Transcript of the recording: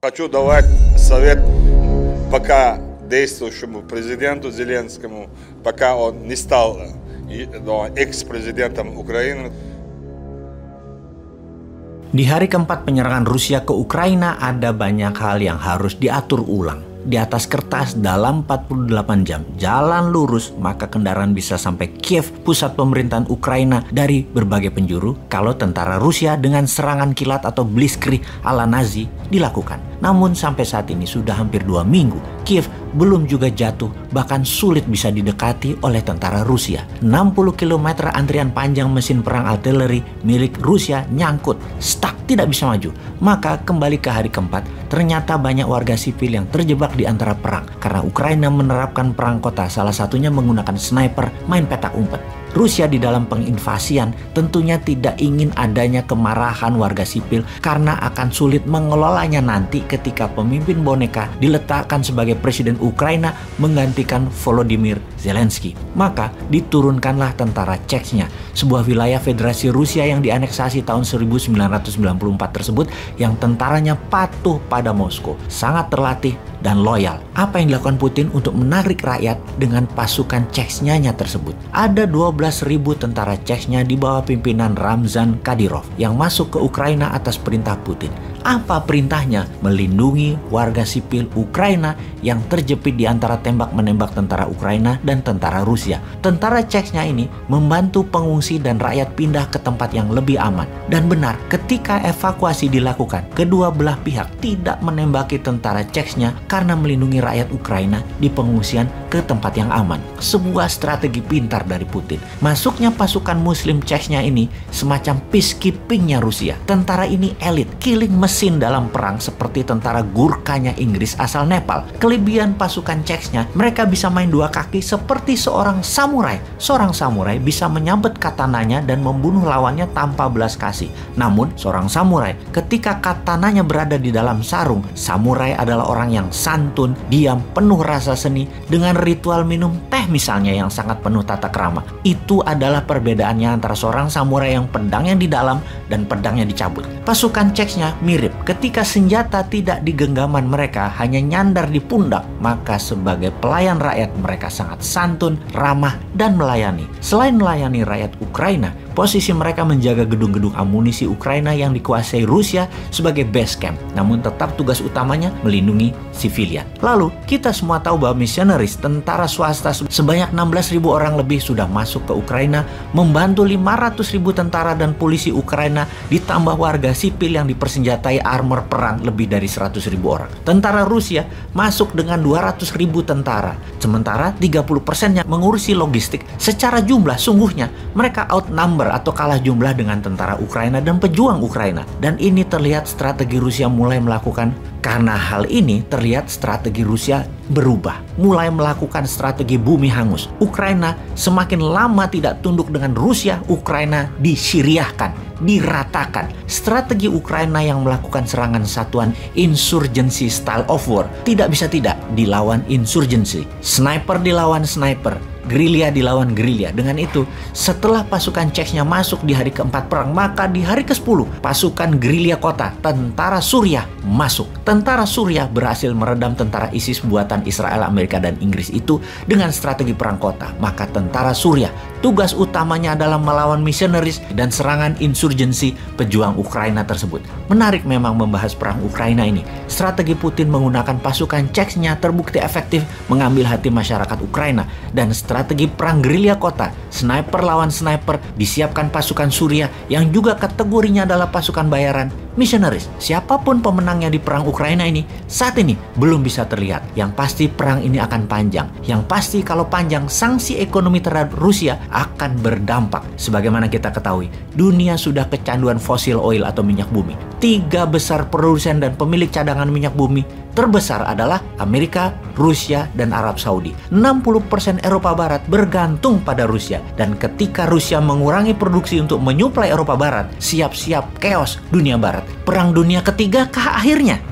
Хочу давать совет пока действующему президенту Зеленскому, пока он не стал экс-президентом Украины. Di hari keempat penyerangan Rusia ke Ukraina, ada banyak hal yang harus diatur ulang. Di atas kertas, dalam 48 jam jalan lurus, maka kendaraan bisa sampai Kiev, pusat pemerintahan Ukraina, dari berbagai penjuru kalau tentara Rusia dengan serangan kilat atau blitzkrieg ala Nazi dilakukan. Namun sampai saat ini sudah hampir 2 minggu, Kiev belum juga jatuh, bahkan sulit bisa didekati oleh tentara Rusia. 60 km antrian panjang mesin perang artileri milik Rusia nyangkut, stuck, tidak bisa maju. Maka kembali ke hari keempat, ternyata banyak warga sipil yang terjebak di antara perang karena Ukraina menerapkan perang kota, salah satunya menggunakan sniper, main petak umpet. Rusia di dalam penginvasian tentunya tidak ingin adanya kemarahan warga sipil karena akan sulit mengelolanya nanti ketika pemimpin boneka diletakkan sebagai presiden Ukraina menggantikan Volodymyr Zelensky. Maka diturunkanlah tentara Chechnya, sebuah wilayah federasi Rusia yang dianeksasi tahun 1994 tersebut, yang tentaranya patuh pada Moskow, sangat terlatih dan loyal. Apa yang dilakukan Putin untuk menarik rakyat dengan pasukan Chechnya tersebut? Ada 12.000 tentara Chechnya di bawah pimpinan Ramzan Kadyrov yang masuk ke Ukraina atas perintah Putin. Apa perintahnya? Melindungi warga sipil Ukraina yang terjepit di antara tembak-menembak tentara Ukraina dan tentara Rusia. Tentara Chechnya ini membantu pengungsi dan rakyat pindah ke tempat yang lebih aman. Dan benar, ketika evakuasi dilakukan, kedua belah pihak tidak menembaki tentara Chechnya karena melindungi rakyat Ukraina di pengungsian ke tempat yang aman. Sebuah strategi pintar dari Putin. Masuknya pasukan Muslim Chechnya ini semacam peacekeepingnya Rusia. Tentara ini elit, killing mesin dalam perang seperti tentara Gurkhanya Inggris asal Nepal. Kelebihan pasukan Chechnya, mereka bisa main dua kaki seperti seorang samurai. Seorang samurai bisa menyabet katananya dan membunuh lawannya tanpa belas kasih. Namun, seorang samurai ketika katananya berada di dalam sarung, samurai adalah orang yang santun, diam, penuh rasa seni, dengan ritual minum teh misalnya yang sangat penuh tata krama. Itu adalah perbedaannya antara seorang samurai yang pedangnya di dalam dan pedangnya dicabut. Pasukan Chechnya mirip. Ketika senjata tidak di genggaman mereka, hanya nyandar di pundak, maka sebagai pelayan rakyat mereka sangat santun, ramah, dan melayani. Selain melayani rakyat Ukraina, posisi mereka menjaga gedung-gedung amunisi Ukraina yang dikuasai Rusia sebagai base camp. Namun tetap tugas utamanya melindungi sivilian. Lalu, kita semua tahu bahwa misionaris tentara swasta sebanyak 16.000 orang lebih sudah masuk ke Ukraina, membantu 500.000 tentara dan polisi Ukraina, ditambah warga sipil yang dipersenjatai armor perang lebih dari 100.000 orang. Tentara Rusia masuk dengan 200.000 tentara. Sementara 30%-nya mengurusi logistik. Secara jumlah sungguhnya mereka outnumber atau kalah jumlah dengan tentara Ukraina dan pejuang Ukraina. Dan ini terlihat strategi Rusia mulai melakukan. Karena hal ini terlihat strategi Rusia berubah, mulai melakukan strategi bumi hangus. Ukraina semakin lama tidak tunduk dengan Rusia, Ukraina disyriahkan, diratakan. Strategi Ukraina yang melakukan serangan satuan insurgency style of war tidak bisa tidak dilawan insurgency. Sniper dilawan sniper, gerilya dilawan gerilya. Dengan itu, setelah pasukan Chechnya masuk di hari keempat perang, maka di hari ke-10 pasukan gerilya kota, tentara Suriah masuk. Tentara Suriah berhasil meredam tentara ISIS buatan Israel, Amerika, dan Inggris itu dengan strategi perang kota. Maka tentara Suriah tugas utamanya adalah melawan misionaris dan serangan insurgensi pejuang Ukraina tersebut. Menarik memang membahas perang Ukraina ini. Strategi Putin menggunakan pasukan Chechnya terbukti efektif mengambil hati masyarakat Ukraina. Dan strategi perang gerilya kota, sniper lawan sniper, disiapkan pasukan Suriah yang juga kategorinya adalah pasukan bayaran misionaris. Siapapun pemenangnya di perang Ukraina ini saat ini belum bisa terlihat. Yang pasti perang ini akan panjang. Yang pasti kalau panjang, sanksi ekonomi terhadap Rusia akan berdampak. Sebagaimana kita ketahui, dunia sudah kecanduan fosil oil atau minyak bumi. 3 besar produsen dan pemilik cadangan minyak bumi terbesar adalah Amerika, Rusia, dan Arab Saudi. 60% Eropa Barat bergantung pada Rusia. Dan ketika Rusia mengurangi produksi untuk menyuplai Eropa Barat, siap-siap chaos dunia Barat. Perang dunia ketiga kah akhirnya?